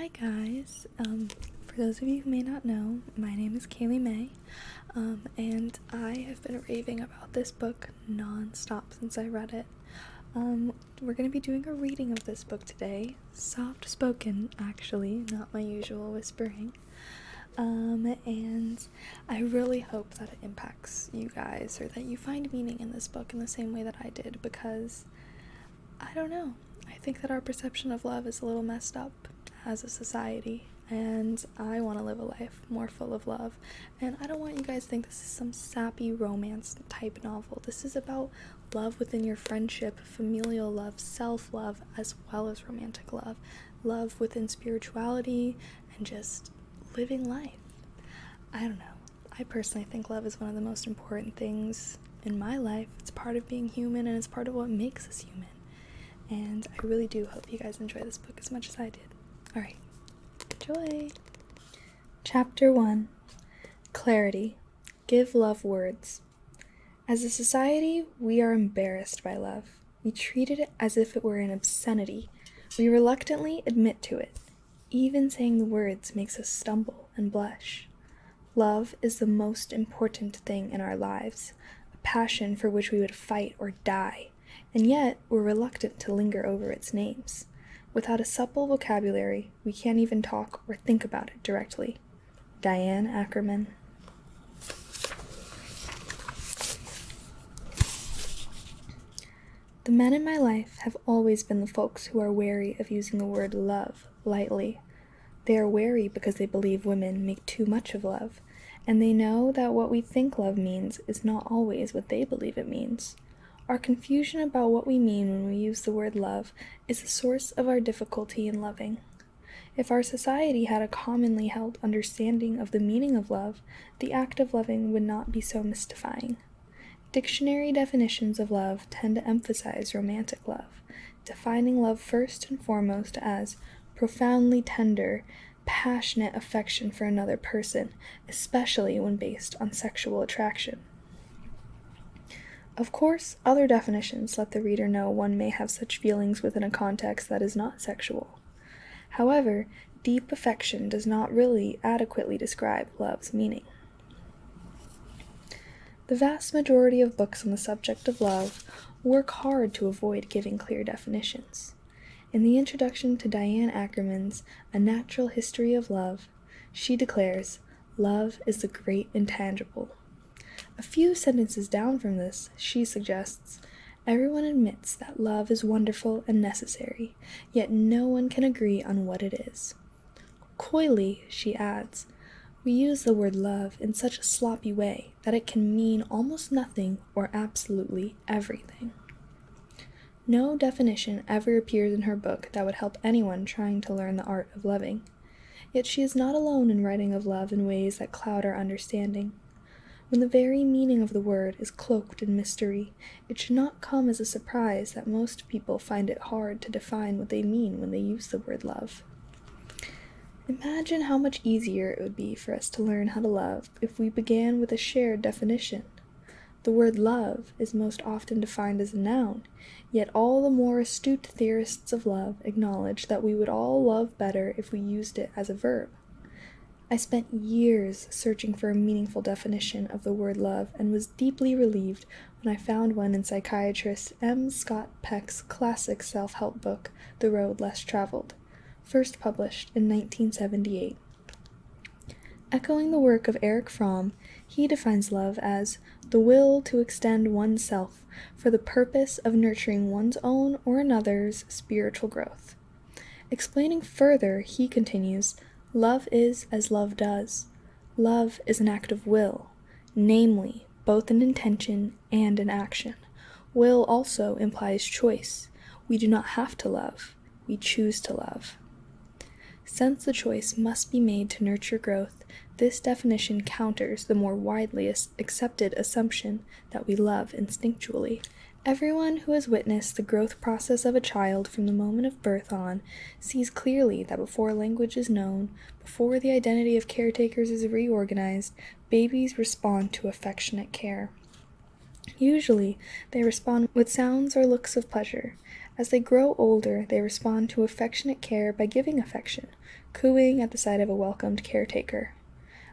Hi guys, for those of you who may not know, my name is Kailey May, and I have been raving about this book non-stop since I read it. We're going to be doing a reading of this book today, soft spoken actually, not my usual whispering, and I really hope that it impacts you guys, or that you find meaning in this book in the same way that I did, because, I don't know, I think that our perception of love is a little messed up as a society, and I want to live a life more full of love, and I don't want you guys to think this is some sappy romance type novel. This is about love within your friendship, familial love, self-love, as well as romantic love, love within spirituality, and just living life. I don't know. I personally think love is one of the most important things in my life. It's part of being human, and it's part of what makes us human. And I really do hope you guys enjoy this book as much as I did. Alright, enjoy! Chapter 1. Clarity. Give love words. As a society, we are embarrassed by love. We treat it as if it were an obscenity. We reluctantly admit to it. Even saying the words makes us stumble and blush. Love is the most important thing in our lives, a passion for which we would fight or die, and yet we're reluctant to linger over its names. Without a supple vocabulary, we can't even talk or think about it directly. Diane Ackerman. The men in my life have always been the folks who are wary of using the word love lightly. They are wary because they believe women make too much of love, and they know that what we think love means is not always what they believe it means. Our confusion about what we mean when we use the word love is the source of our difficulty in loving. If our society had a commonly held understanding of the meaning of love, the act of loving would not be so mystifying. Dictionary definitions of love tend to emphasize romantic love, defining love first and foremost as profoundly tender, passionate affection for another person, especially when based on sexual attraction. Of course, other definitions let the reader know one may have such feelings within a context that is not sexual. However, deep affection does not really adequately describe love's meaning. The vast majority of books on the subject of love work hard to avoid giving clear definitions. In the introduction to Diane Ackerman's A Natural History of Love, she declares, "Love is the great intangible." A few sentences down from this, she suggests, "Everyone admits that love is wonderful and necessary, yet no one can agree on what it is." Coyly, she adds, "We use the word love in such a sloppy way that it can mean almost nothing or absolutely everything." No definition ever appears in her book that would help anyone trying to learn the art of loving. Yet she is not alone in writing of love in ways that cloud our understanding. When the very meaning of the word is cloaked in mystery, it should not come as a surprise that most people find it hard to define what they mean when they use the word love. Imagine how much easier it would be for us to learn how to love if we began with a shared definition. The word love is most often defined as a noun, yet all the more astute theorists of love acknowledge that we would all love better if we used it as a verb. I spent years searching for a meaningful definition of the word love and was deeply relieved when I found one in psychiatrist M. Scott Peck's classic self-help book, The Road Less Traveled, first published in 1978. Echoing the work of Erich Fromm, he defines love as the will to extend oneself for the purpose of nurturing one's own or another's spiritual growth. Explaining further, he continues, "Love is as love does. Love is an act of will, namely, both in intention and in action. Will also implies choice. We do not have to love. We choose to love." Since the choice must be made to nurture growth, this definition counters the more widely accepted assumption that we love instinctually. Everyone who has witnessed the growth process of a child from the moment of birth on sees clearly that before language is known, before the identity of caretakers is reorganized, babies respond to affectionate care. Usually, they respond with sounds or looks of pleasure, As they grow older, they respond to affectionate care by giving affection, cooing at the sight of a welcomed caretaker.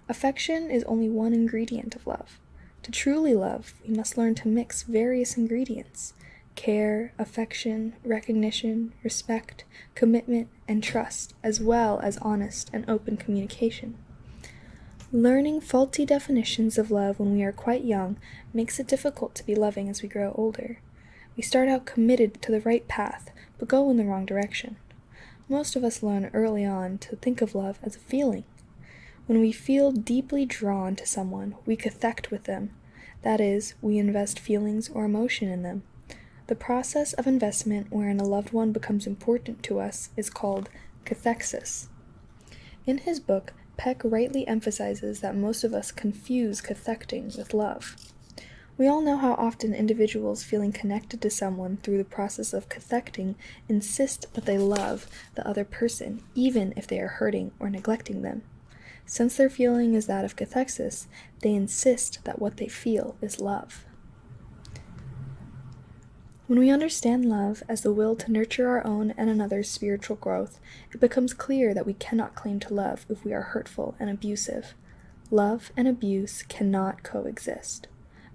Affection is only one ingredient of love. To truly love, we must learn to mix various ingredients: care, affection, recognition, respect, commitment, and trust, as well as honest and open communication. Learning faulty definitions of love when we are quite young makes it difficult to be loving as we grow older. We start out committed to the right path, but go in the wrong direction. Most of us learn early on to think of love as a feeling. When we feel deeply drawn to someone, we cathect with them. That is, we invest feelings or emotion in them. The process of investment wherein a loved one becomes important to us is called cathexis. In his book, Peck rightly emphasizes that most of us confuse cathecting with love. We all know how often individuals feeling connected to someone through the process of cathecting insist that they love the other person, even if they are hurting or neglecting them. Since their feeling is that of cathexis, they insist that what they feel is love. When we understand love as the will to nurture our own and another's spiritual growth, it becomes clear that we cannot claim to love if we are hurtful and abusive. Love and abuse cannot coexist.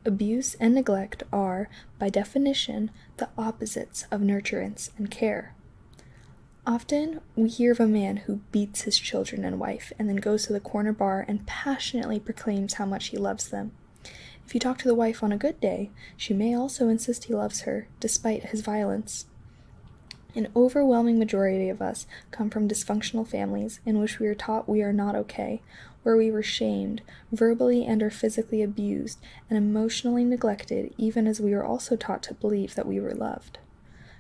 Abuse and neglect are, by definition, the opposites of nurturance and care. Often, we hear of a man who beats his children and wife and then goes to the corner bar and passionately proclaims how much he loves them. If you talk to the wife on a good day, she may also insist he loves her, despite his violence. An overwhelming majority of us come from dysfunctional families in which we are taught we are not okay, where we were shamed, verbally and or physically abused, and emotionally neglected, even as we were also taught to believe that we were loved.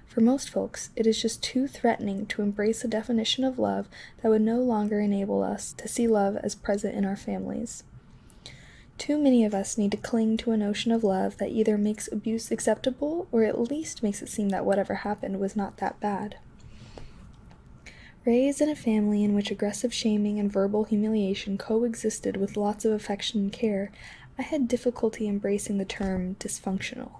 For most folks, it is just too threatening to embrace a definition of love that would no longer enable us to see love as present in our families. Too many of us need to cling to a notion of love that either makes abuse acceptable or at least makes it seem that whatever happened was not that bad. Raised in a family in which aggressive shaming and verbal humiliation coexisted with lots of affection and care, I had difficulty embracing the term dysfunctional.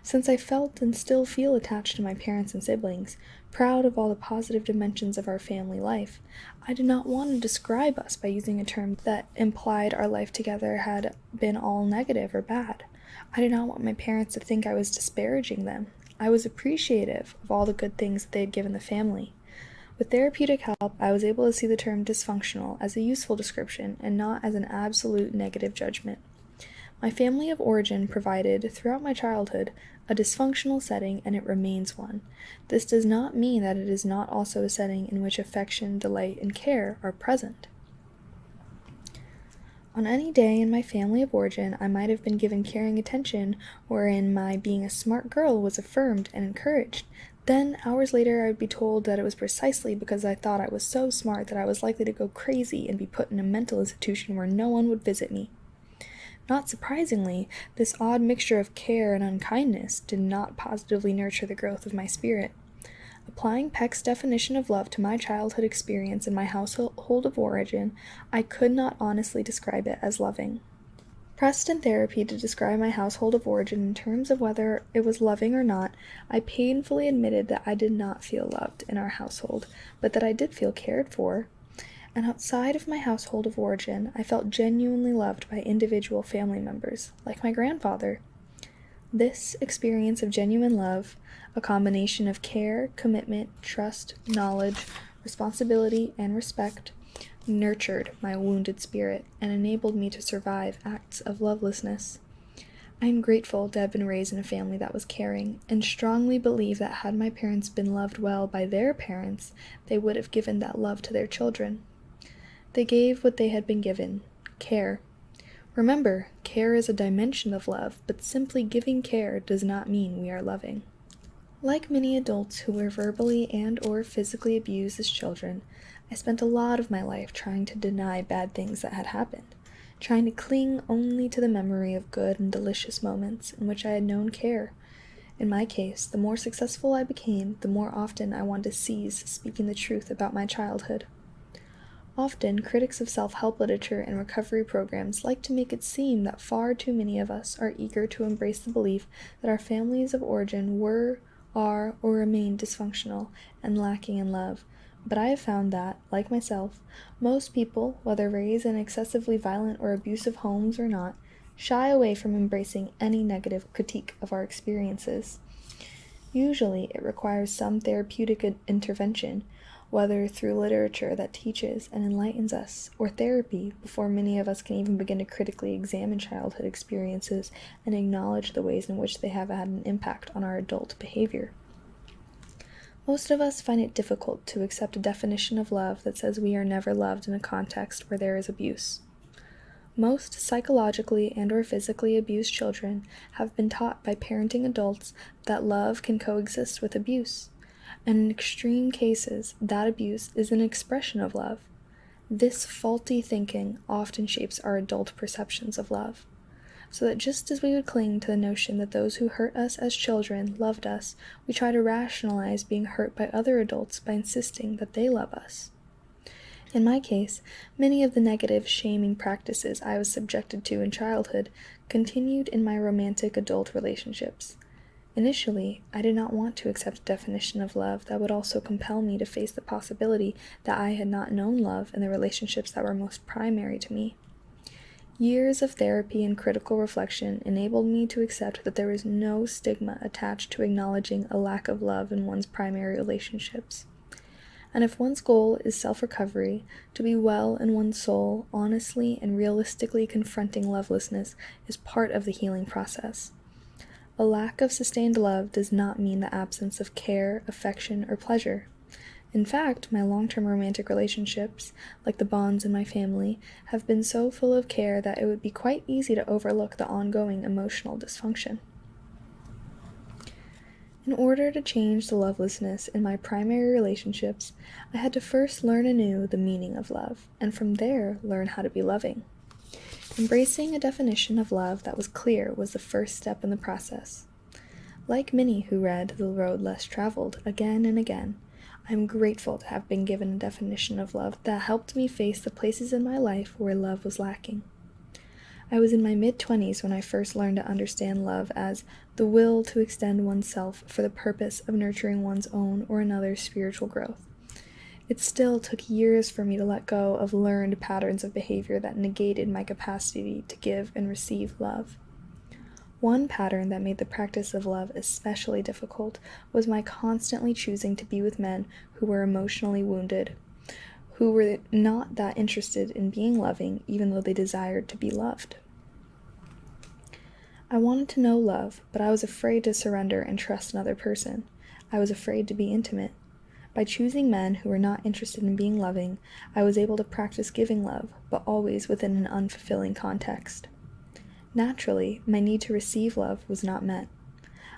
Since I felt and still feel attached to my parents and siblings, proud of all the positive dimensions of our family life, I did not want to describe us by using a term that implied our life together had been all negative or bad. I did not want my parents to think I was disparaging them. I was appreciative of all the good things that they had given the family. With therapeutic help, I was able to see the term dysfunctional as a useful description and not as an absolute negative judgment. My family of origin provided, throughout my childhood, a dysfunctional setting, and it remains one. This does not mean that it is not also a setting in which affection, delight, and care are present. On any day in my family of origin, I might have been given caring attention, wherein my being a smart girl was affirmed and encouraged. Then, hours later, I would be told that it was precisely because I thought I was so smart that I was likely to go crazy and be put in a mental institution where no one would visit me. Not surprisingly, this odd mixture of care and unkindness did not positively nurture the growth of my spirit. Applying Peck's definition of love to my childhood experience in my household of origin, I could not honestly describe it as loving. Pressed in therapy to describe my household of origin in terms of whether it was loving or not, I painfully admitted that I did not feel loved in our household, but that I did feel cared for. And outside of my household of origin, I felt genuinely loved by individual family members, like my grandfather. This experience of genuine love, a combination of care, commitment, trust, knowledge, responsibility, and respect, nurtured my wounded spirit and enabled me to survive acts of lovelessness. I am grateful to have been raised in a family that was caring, and strongly believe that had my parents been loved well by their parents, they would have given that love to their children. They gave what they had been given, care. Remember, care is a dimension of love, but simply giving care does not mean we are loving. Like many adults who were verbally and or physically abused as children, I spent a lot of my life trying to deny bad things that had happened, trying to cling only to the memory of good and delicious moments in which I had known care. In my case, the more successful I became, the more often I wanted to cease speaking the truth about my childhood. Often, critics of self-help literature and recovery programs like to make it seem that far too many of us are eager to embrace the belief that our families of origin were are or remain dysfunctional and lacking in love, but I have found that, like myself, most people, whether raised in excessively violent or abusive homes or not, shy away from embracing any negative critique of our experiences. Usually, it requires some therapeutic intervention, whether through literature that teaches and enlightens us, or therapy, before many of us can even begin to critically examine childhood experiences and acknowledge the ways in which they have had an impact on our adult behavior. Most of us find it difficult to accept a definition of love that says we are never loved in a context where there is abuse. Most psychologically and/or physically abused children have been taught by parenting adults that love can coexist with abuse, and in extreme cases, that abuse is an expression of love. This faulty thinking often shapes our adult perceptions of love, so that just as we would cling to the notion that those who hurt us as children loved us, we try to rationalize being hurt by other adults by insisting that they love us. In my case, many of the negative shaming practices I was subjected to in childhood continued in my romantic adult relationships. Initially, I did not want to accept a definition of love that would also compel me to face the possibility that I had not known love in the relationships that were most primary to me. Years of therapy and critical reflection enabled me to accept that there was no stigma attached to acknowledging a lack of love in one's primary relationships. And if one's goal is self-recovery, to be well in one's soul, honestly and realistically confronting lovelessness is part of the healing process. A lack of sustained love does not mean the absence of care, affection, or pleasure. In fact, my long-term romantic relationships, like the bonds in my family, have been so full of care that it would be quite easy to overlook the ongoing emotional dysfunction. In order to change the lovelessness in my primary relationships, I had to first learn anew the meaning of love, and from there learn how to be loving. Embracing a definition of love that was clear was the first step in the process. Like many who read The Road Less Traveled again and again, I am grateful to have been given a definition of love that helped me face the places in my life where love was lacking. I was in my mid-20s when I first learned to understand love as the will to extend oneself for the purpose of nurturing one's own or another's spiritual growth. It still took years for me to let go of learned patterns of behavior that negated my capacity to give and receive love. One pattern that made the practice of love especially difficult was my constantly choosing to be with men who were emotionally wounded, who were not that interested in being loving even though they desired to be loved. I wanted to know love, but I was afraid to surrender and trust another person. I was afraid to be intimate. By choosing men who were not interested in being loving, I was able to practice giving love, but always within an unfulfilling context. Naturally, my need to receive love was not met.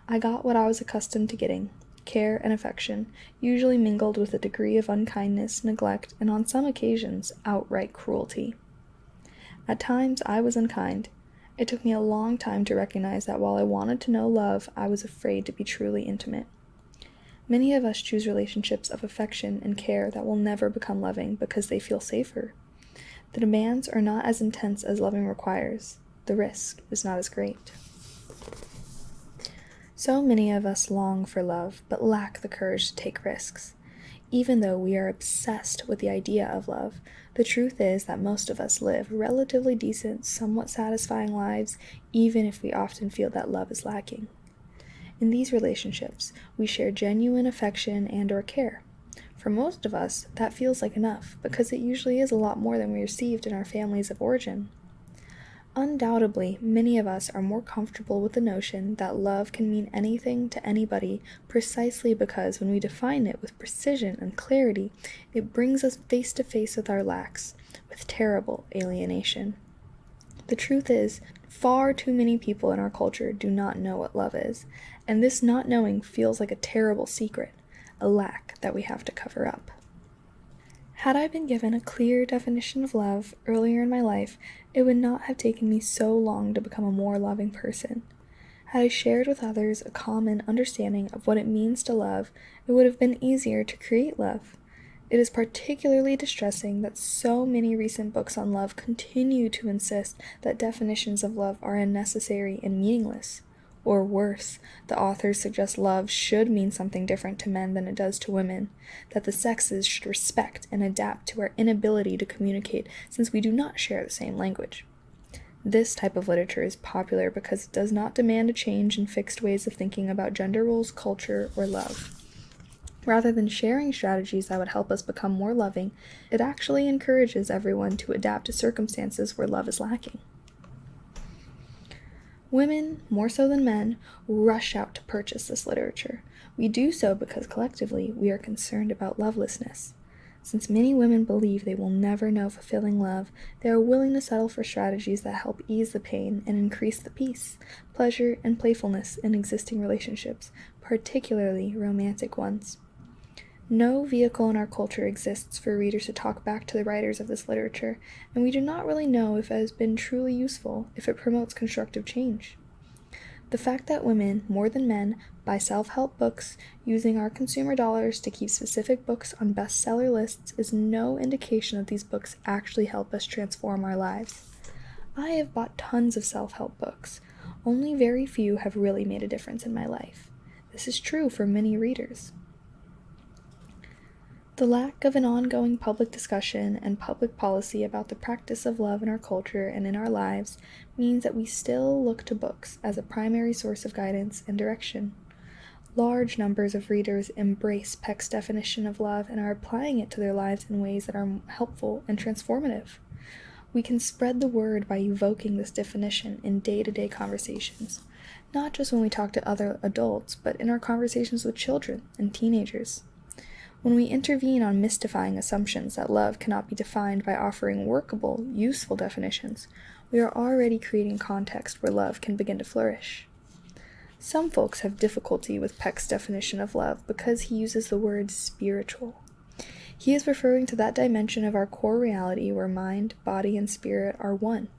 I got what I was accustomed to getting, care and affection, usually mingled with a degree of unkindness, neglect, and on some occasions, outright cruelty. At times, I was unkind. It took me a long time to recognize that while I wanted to know love, I was afraid to be truly intimate. Many of us choose relationships of affection and care that will never become loving because they feel safer. The demands are not as intense as loving requires. The risk is not as great. So many of us long for love, but lack the courage to take risks. Even though we are obsessed with the idea of love, the truth is that most of us live relatively decent, somewhat satisfying lives, even if we often feel that love is lacking. In these relationships, we share genuine affection and/or care. For most of us, that feels like enough, because it usually is a lot more than we received in our families of origin. Undoubtedly, many of us are more comfortable with the notion that love can mean anything to anybody precisely because when we define it with precision and clarity, it brings us face to face with our lacks, with terrible alienation. The truth is, far too many people in our culture do not know what love is, and this not knowing feels like a terrible secret, a lack that we have to cover up. Had I been given a clear definition of love earlier in my life, it would not have taken me so long to become a more loving person. Had I shared with others a common understanding of what it means to love, it would have been easier to create love. It is particularly distressing that so many recent books on love continue to insist that definitions of love are unnecessary and meaningless. Or worse, the authors suggest love should mean something different to men than it does to women, that the sexes should respect and adapt to our inability to communicate since we do not share the same language. This type of literature is popular because it does not demand a change in fixed ways of thinking about gender roles, culture, or love. Rather than sharing strategies that would help us become more loving, it actually encourages everyone to adapt to circumstances where love is lacking. Women, more so than men, rush out to purchase this literature. We do so because collectively we are concerned about lovelessness. Since many women believe they will never know fulfilling love, they are willing to settle for strategies that help ease the pain and increase the peace, pleasure, and playfulness in existing relationships, particularly romantic ones. No vehicle in our culture exists for readers to talk back to the writers of this literature, and we do not really know if it has been truly useful, if it promotes constructive change. The fact that women, more than men, buy self-help books using our consumer dollars to keep specific books on bestseller lists is no indication that these books actually help us transform our lives. I have bought tons of self-help books. Only very few have really made a difference in my life. This is true for many readers. The lack of an ongoing public discussion and public policy about the practice of love in our culture and in our lives means that we still look to books as a primary source of guidance and direction. Large numbers of readers embrace Peck's definition of love and are applying it to their lives in ways that are helpful and transformative. We can spread the word by evoking this definition in day-to-day conversations, not just when we talk to other adults, but in our conversations with children and teenagers. When we intervene on mystifying assumptions that love cannot be defined by offering workable, useful definitions, we are already creating context where love can begin to flourish. Some folks have difficulty with Peck's definition of love because he uses the word spiritual. He is referring to that dimension of our core reality where mind, body, and spirit are one.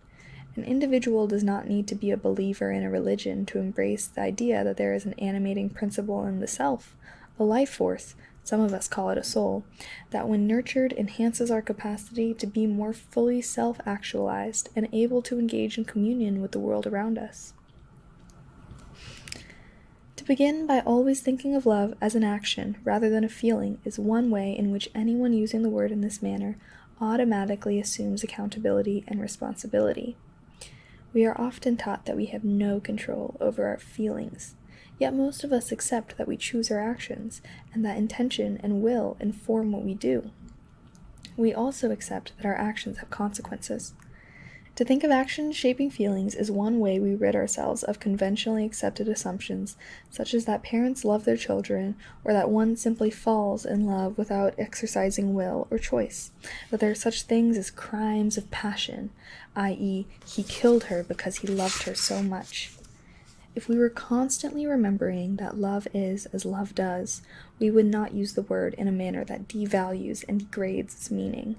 An individual does not need to be a believer in a religion to embrace the idea that there is an animating principle in the self, a life force, some of us call it a soul, that when nurtured enhances our capacity to be more fully self-actualized and able to engage in communion with the world around us. To begin by always thinking of love as an action rather than a feeling is one way in which anyone using the word in this manner automatically assumes accountability and responsibility. We are often taught that we have no control over our feelings, yet most of us accept that we choose our actions, and that intention and will inform what we do. We also accept that our actions have consequences. To think of actions shaping feelings is one way we rid ourselves of conventionally accepted assumptions, such as that parents love their children, or that one simply falls in love without exercising will or choice, that there are such things as crimes of passion, i.e., he killed her because he loved her so much. If we were constantly remembering that love is as love does, we would not use the word in a manner that devalues and degrades its meaning.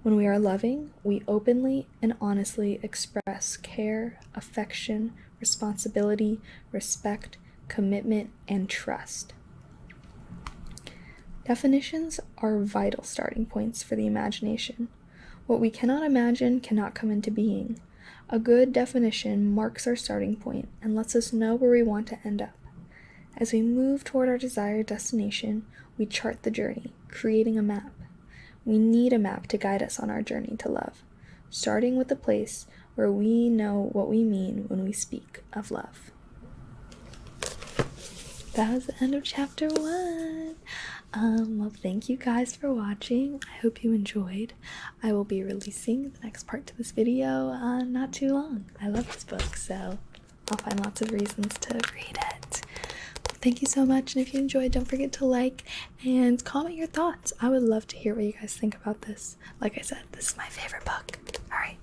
When we are loving, we openly and honestly express care, affection, responsibility, respect, commitment, and trust. Definitions are vital starting points for the imagination. What we cannot imagine cannot come into being. A good definition marks our starting point and lets us know where we want to end up. As we move toward our desired destination, we chart the journey, creating a map. We need a map to guide us on our journey to love, starting with the place where we know what we mean when we speak of love. That was the end of chapter 1. Well, thank you guys for watching. I hope you enjoyed. I will be releasing the next part to this video not too long. I love this book, so I'll find lots of reasons to read it. Thank you so much, and if you enjoyed, don't forget to like and comment your thoughts. I would love to hear what you guys think about this. Like I said, this is my favorite book. Alright,